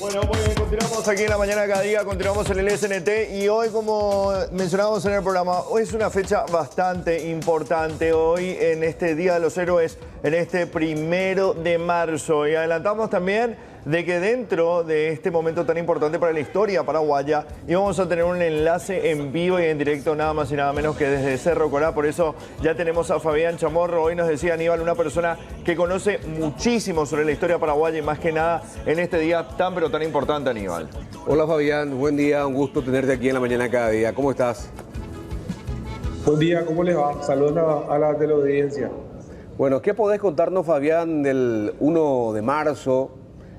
Bueno, muy bien, continuamos aquí en la mañana de cada día, continuamos en el SNT y hoy, como mencionábamos en el programa, hoy es una fecha bastante importante, hoy en este Día de los Héroes, en este 1 de marzo, y adelantamos también de que dentro de este momento tan importante para la historia paraguaya íbamos a tener un enlace en vivo y en directo, nada más y nada menos que desde Cerro Corá. Por eso ya tenemos a Fabián Chamorro. Hoy nos decía Aníbal, una persona que conoce muchísimo sobre la historia paraguaya y más que nada en este día tan pero tan importante, Aníbal. Hola Fabián, buen día, un gusto tenerte aquí en la mañana cada día. ¿Cómo estás? Buen día, ¿cómo les va? Saludos a la teleaudiencia. Bueno, ¿qué podés contarnos, Fabián, del 1 de marzo,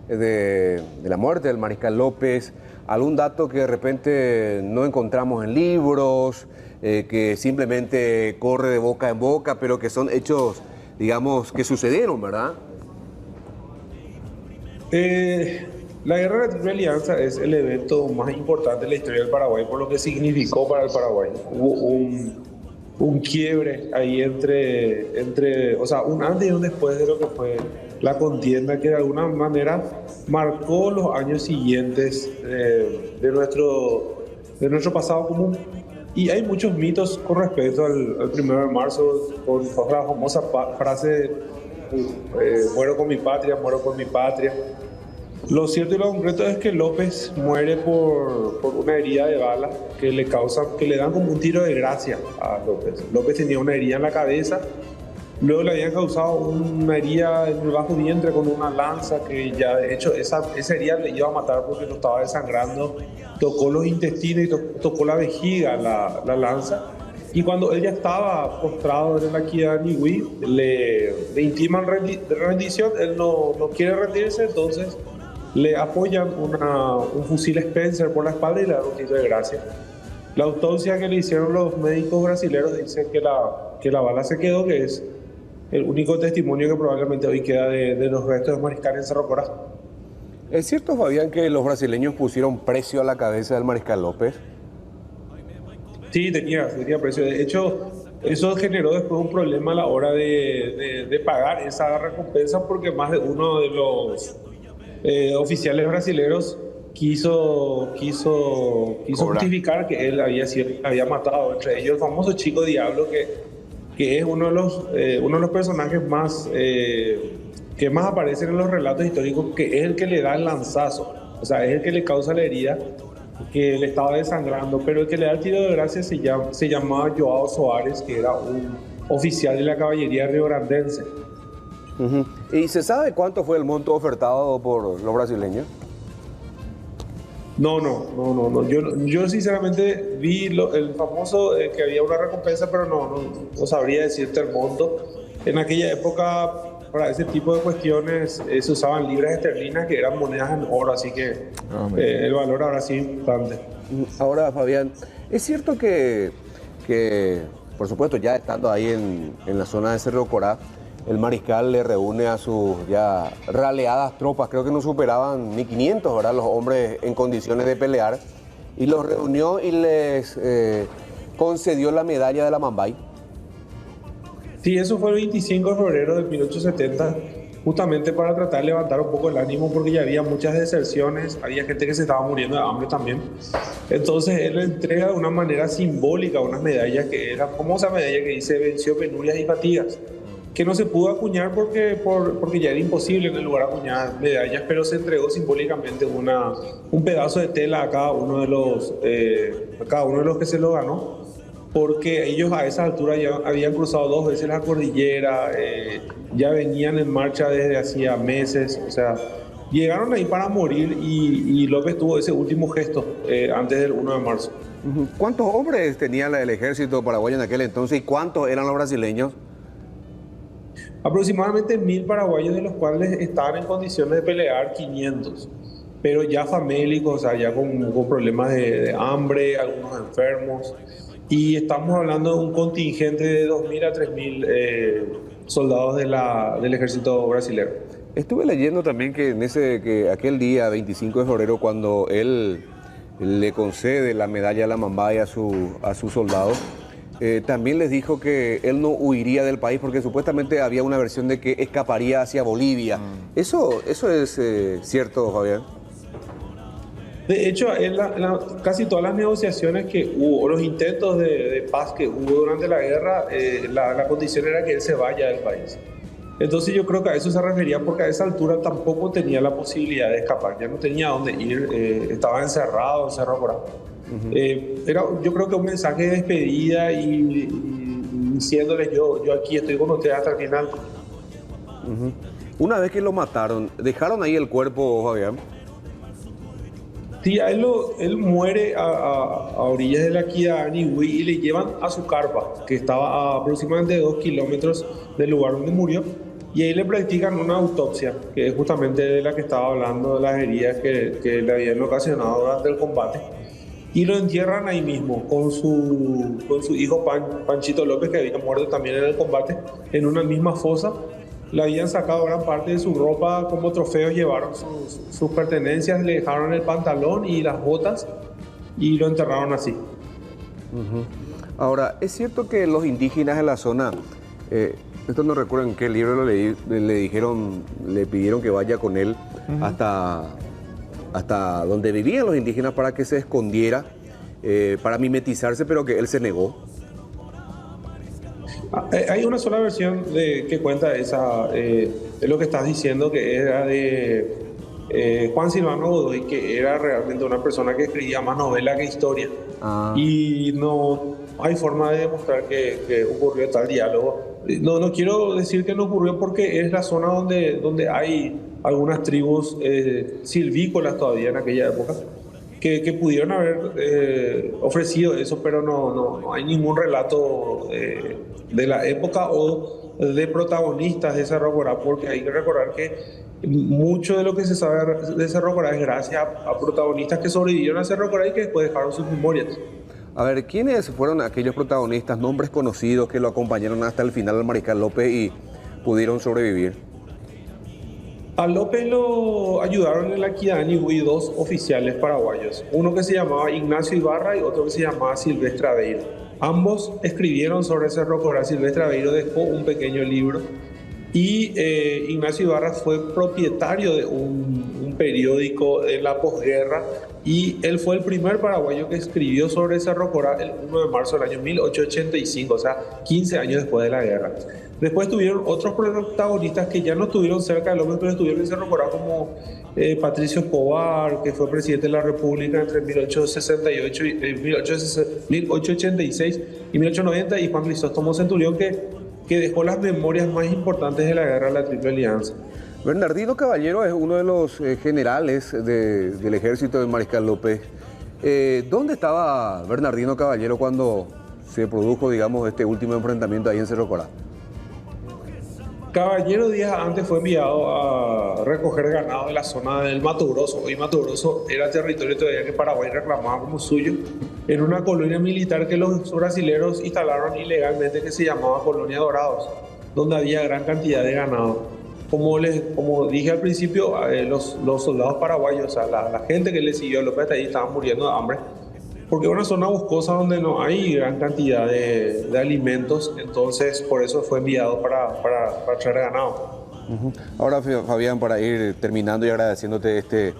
de la muerte del Mariscal López? ¿Algún dato que de repente no encontramos en libros, que simplemente corre de boca en boca, pero que son hechos, digamos, que sucedieron, ¿verdad? La Guerra de la Triple Alianza es el evento más importante de la historia del Paraguay, por lo que significó para el Paraguay. Hubo un quiebre ahí o sea, un antes y un después de lo que fue la contienda, que de alguna manera marcó los años siguientes de nuestro pasado común. Y hay muchos mitos con respecto al 1 de marzo, con la famosa frase, muero con mi patria, muero por mi patria. Lo cierto y lo concreto es que López muere por una herida de bala que le dan como un tiro de gracia a López. López tenía una herida en la cabeza, luego le habían causado una herida en el bajo vientre con una lanza que ya, de hecho, esa herida le iba a matar porque lo estaba desangrando. Tocó los intestinos y tocó la vejiga la lanza. Y cuando él ya estaba postrado en la equidad de Niwi, le intiman rendición. Él no quiere rendirse, entonces le apoyan un fusil Spencer por la espalda y le dan un tiro de gracia. La autopsia que le hicieron los médicos brasileños dice que la bala se quedó, que es el único testimonio que probablemente hoy queda de los restos de Mariscal en Cerro Corá. ¿Es cierto, Fabián, que los brasileños pusieron precio a la cabeza del Mariscal López? Sí, tenía precio. De hecho, eso generó después un problema a la hora de pagar esa recompensa, porque más de uno de los oficiales brasileños quiso justificar que él había matado, entre ellos el famoso Chico Diablo, que es uno de los personajes más que más aparecen en los relatos históricos, que es el que le da el lanzazo, o sea, es el que le causa la herida, que le estaba desangrando, pero el que le da el tiro de gracia se llamaba Joao Soares, que era un oficial de la caballería riograndense. ¿Y se sabe cuánto fue el monto ofertado por los brasileños? No. Yo sinceramente vi el famoso que había una recompensa, pero no sabría decirte el monto. En aquella época, para ese tipo de cuestiones, se usaban libras esterlinas, que eran monedas en oro, así que el valor ahora sí es importante. Ahora, Fabián, es cierto que por supuesto, ya estando ahí en la zona de Cerro Corá, el Mariscal le reúne a sus ya raleadas tropas, creo que no superaban ni 500, ¿verdad?, los hombres en condiciones de pelear, y los reunió y les concedió la medalla de la Mambay. Sí, eso fue el 25 de febrero de 1870, justamente para tratar de levantar un poco el ánimo, porque ya había muchas deserciones, había gente que se estaba muriendo de hambre también. Entonces él le entrega de una manera simbólica unas medallas, que era la famosa medalla que dice venció penurias y fatigas, que no se pudo acuñar porque ya era imposible en el lugar acuñar medallas, pero se entregó simbólicamente un pedazo de tela a cada uno de los que se lo ganó, porque ellos a esa altura ya habían cruzado 2 veces la cordillera, ya venían en marcha desde hacía meses, o sea, llegaron ahí para morir, y López tuvo ese último gesto antes del 1 de marzo. ¿Cuántos hombres tenía el ejército paraguayo en aquel entonces y cuántos eran los brasileños? Aproximadamente 1000 paraguayos, de los cuales estaban en condiciones de pelear 500, pero ya famélicos, o sea, ya con problemas de hambre, algunos enfermos, y estamos hablando de un contingente de 2000 a 3000 soldados del ejército brasileño. Estuve leyendo también que aquel día, 25 de febrero, cuando él le concede la medalla de la Mambay a sus soldados, también les dijo que él no huiría del país porque supuestamente había una versión de que escaparía hacia Bolivia. ¿Eso es cierto, Fabián? De hecho, casi todas las negociaciones que hubo, o los intentos de paz que hubo durante la guerra, la condición era que él se vaya del país. Entonces yo creo que a eso se refería, porque a esa altura tampoco tenía la posibilidad de escapar, ya no tenía dónde ir, estaba encerrado en Cerro Corá. Era, yo creo que un mensaje de despedida y diciéndoles yo aquí estoy con ustedes hasta el final. Una vez que lo mataron, ¿dejaron ahí el cuerpo, Fabián? Sí, a él muere a orillas de la Kidaani y le llevan a su carpa, que estaba a aproximadamente 2 kilómetros del lugar donde murió, y ahí le practican una autopsia, que es justamente de la que estaba hablando, de las heridas que le habían ocasionado durante el combate, y lo entierran ahí mismo con su hijo Panchito López, que había muerto también en el combate, en una misma fosa. Le habían sacado gran parte de su ropa como trofeos, llevaron sus pertenencias, le dejaron el pantalón y las botas y lo enterraron así. Ahora, es cierto que los indígenas de la zona, esto no recuerdo en qué libro lo leí, le pidieron que vaya con él hasta donde vivían los indígenas para que se escondiera, para mimetizarse, pero que él se negó. Hay una sola versión que cuenta es lo que estás diciendo, que era de Juan Silvano Godoy, que era realmente una persona que escribía más novela que historia. Y no hay forma de demostrar que ocurrió tal diálogo. No quiero decir que no ocurrió, porque es la zona donde hay algunas tribus silvícolas todavía en aquella época que pudieron haber ofrecido eso, pero no hay ningún relato de la época o de protagonistas de Cerro Corá, porque hay que recordar que mucho de lo que se sabe de Cerro Corá es gracias a protagonistas que sobrevivieron a Cerro Corá y que después dejaron sus memorias. A ver, ¿quiénes fueron aquellos protagonistas, nombres conocidos que lo acompañaron hasta el final al Mariscal López y pudieron sobrevivir? A López lo ayudaron en la Kidaani dos oficiales paraguayos, uno que se llamaba Ignacio Ibarra y otro que se llamaba Silvestre Aveiro. Ambos escribieron sobre Cerro Corá. Silvestre Aveiro dejó un pequeño libro y Ignacio Ibarra fue propietario de un periódico en la posguerra, y él fue el primer paraguayo que escribió sobre Cerro Corá el 1 de marzo del año 1885, o sea, 15 años después de la guerra. Después tuvieron otros protagonistas que ya no estuvieron cerca de López, pero estuvieron en Cerro Corá, como Patricio Escobar, que fue presidente de la República entre 1868 y 1886 y 1890, y Juan Crisóstomo Centurión, que dejó las memorias más importantes de la guerra de la Triple Alianza. Bernardino Caballero es uno de los generales del ejército de Mariscal López. ¿Dónde estaba Bernardino Caballero cuando se produjo, digamos, este último enfrentamiento ahí en Cerro Corá? Caballero días antes fue enviado a recoger ganado de la zona del Mato Grosso. Hoy Mato Grosso era territorio todavía que Paraguay reclamaba como suyo, en una colonia militar que los brasileños instalaron ilegalmente, que se llamaba Colonia Dorados, donde había gran cantidad de ganado. Como dije al principio, los soldados paraguayos, o sea, la gente que le siguió a López hasta ahí, estaban muriendo de hambre, porque es una zona boscosa donde no hay gran cantidad de alimentos. Entonces por eso fue enviado para traer ganado. Ahora, Fabián, para ir terminando y agradeciéndote este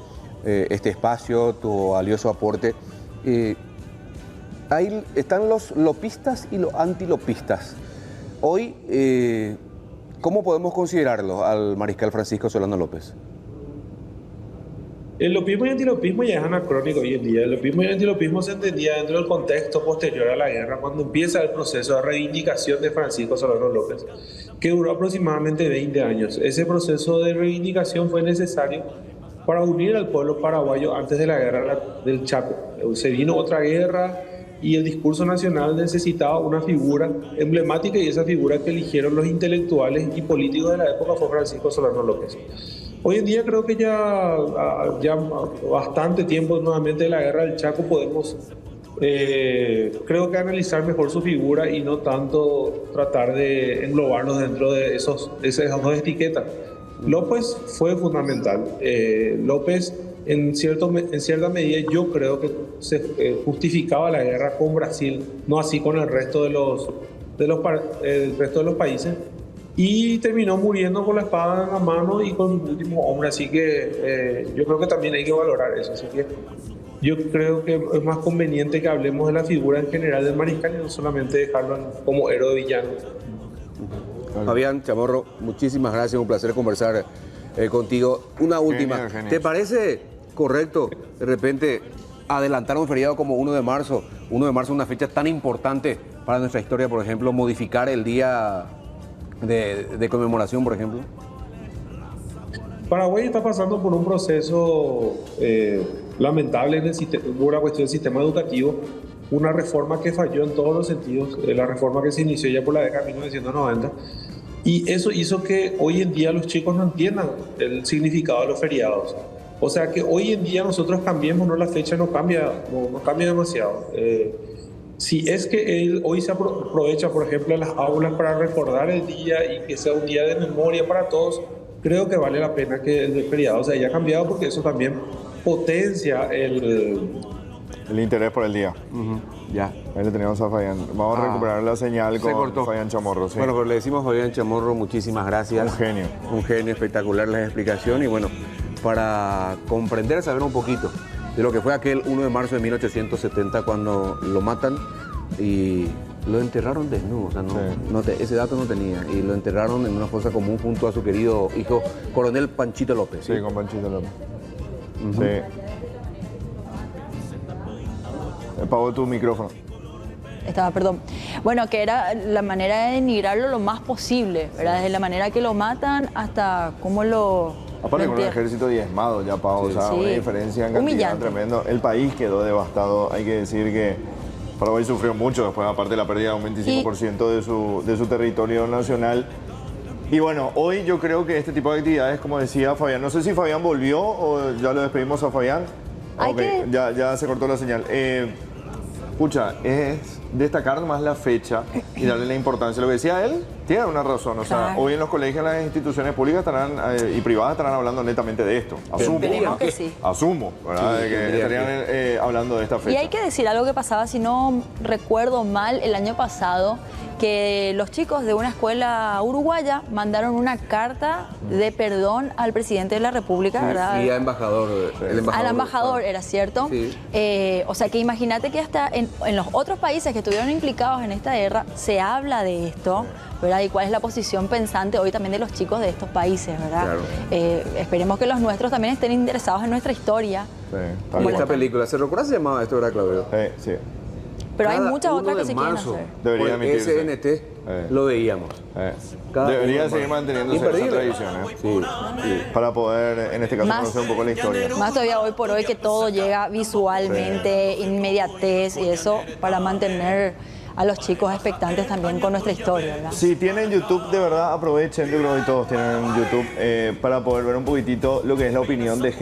espacio, tu valioso aporte, ahí están los lopistas y los antilopistas. Hoy, ¿cómo podemos considerarlo al Mariscal Francisco Solano López? El lopismo y el antilopismo ya es anacrónico hoy en día. El lopismo y el antilopismo se entendía dentro del contexto posterior a la guerra, cuando empieza el proceso de reivindicación de Francisco Solano López, que duró aproximadamente 20 años. Ese proceso de reivindicación fue necesario para unir al pueblo paraguayo antes de la guerra del Chaco. Se vino otra guerra y el discurso nacional necesitaba una figura emblemática, y esa figura que eligieron los intelectuales y políticos de la época fue Francisco Solano López. Hoy en día creo que ya bastante tiempo nuevamente de la guerra del Chaco podemos creo que analizar mejor su figura y no tanto tratar de englobarnos dentro de esas dos etiquetas. López fue fundamental. López en cierta medida yo creo que se justificaba la guerra con Brasil, no así con el resto el resto de los países, y terminó muriendo con la espada en la mano y con el último hombre. Así que yo creo que también hay que valorar eso. Así que yo creo que es más conveniente que hablemos de la figura en general del mariscal y no solamente dejarlo como héroe villano. Fabián Chamorro, muchísimas gracias, un placer conversar contigo. Una última, Genio. ¿te parece correcto de repente adelantar un feriado como 1 de marzo? 1 de marzo, una fecha tan importante para nuestra historia, por ejemplo, modificar el día de conmemoración, por ejemplo. Paraguay está pasando por un proceso lamentable en el por la cuestión del sistema educativo, una reforma que falló en todos los sentidos, la reforma que se inició ya por la década de 1990, y eso hizo que hoy en día los chicos no entiendan el significado de los feriados. O sea que hoy en día nosotros cambiemos, no, la fecha no cambia demasiado. Si es que hoy se aprovecha, por ejemplo, en las aulas para recordar el día y que sea un día de memoria para todos, creo que vale la pena que el feriado se haya cambiado, porque eso también potencia El interés por el día. Ya. Ahí le tenemos a Fabián. Vamos a recuperar la señal Se con cortó. Fabián Chamorro. Sí. Bueno, pero le decimos a Fabián Chamorro, muchísimas gracias. Un genio. Un genio, espectacular la explicación. Y bueno, para comprender, saber un poquito de lo que fue aquel 1 de marzo de 1870 cuando lo matan y lo enterraron desnudo. O sea, ese dato no tenía. Y lo enterraron en una fosa común junto a su querido hijo, coronel Panchito López. Sí, con Panchito López. Sí. Apagó tu micrófono. Perdón. Bueno, que era la manera de denigrarlo lo más posible, ¿verdad? Desde la manera que lo matan hasta cómo lo Aparte con un entierran. ejército diezmado ya, Pau, o sea, Sí. una diferencia en cantidad Humillante. tremendo. El país quedó devastado. Hay que decir que Paraguay sufrió mucho después, aparte de la pérdida de un 25% de su territorio nacional. Y bueno, hoy yo creo que este tipo de actividades, como decía Fabián, no sé si Fabián volvió o ya lo despedimos a Fabián. Hay Ok, que- ya se cortó la señal. Escucha, es destacar más la fecha y darle la importancia. Lo que decía él tiene una razón. O sea, Claro. hoy en los colegios, en las instituciones públicas estarán, y privadas estarán hablando netamente de esto. Asumo. Esperemos que sí. Asumo, ¿verdad? Sí, De que tendría estarían hablando de esta fecha. Y hay que decir algo que pasaba, si no recuerdo mal, el año pasado, que los chicos de una escuela uruguaya mandaron una carta de perdón al presidente de la República, ¿verdad? Y a embajador, el embajador. Al embajador, era cierto. Sí. O sea que imagínate que hasta en los otros países que estuvieron implicados en esta guerra se habla de esto, ¿verdad? Y cuál es la posición pensante hoy también de los chicos de estos países, ¿verdad? Claro. Esperemos que los nuestros también estén interesados en nuestra historia. Sí, está Como bien. esta película, ¿se recuerda se llamaba esto, verdad, Claudio? Sí. Pero hay Cada muchas 1 otras que de se quieren marzo, hacer. Debería por emitirse. SNT, lo veíamos. Cada Debería 1 de seguir marzo. manteniéndose esa Imperdible. tradición, Sí. para poder, en este caso, Más- conocer un poco la historia. Más todavía hoy por hoy que todo llega visualmente, inmediatez y eso para mantener a los chicos expectantes también con nuestra historia, ¿verdad? Si tienen YouTube, de verdad aprovechen, yo creo que todos tienen YouTube, para poder ver un poquitito lo que es la opinión de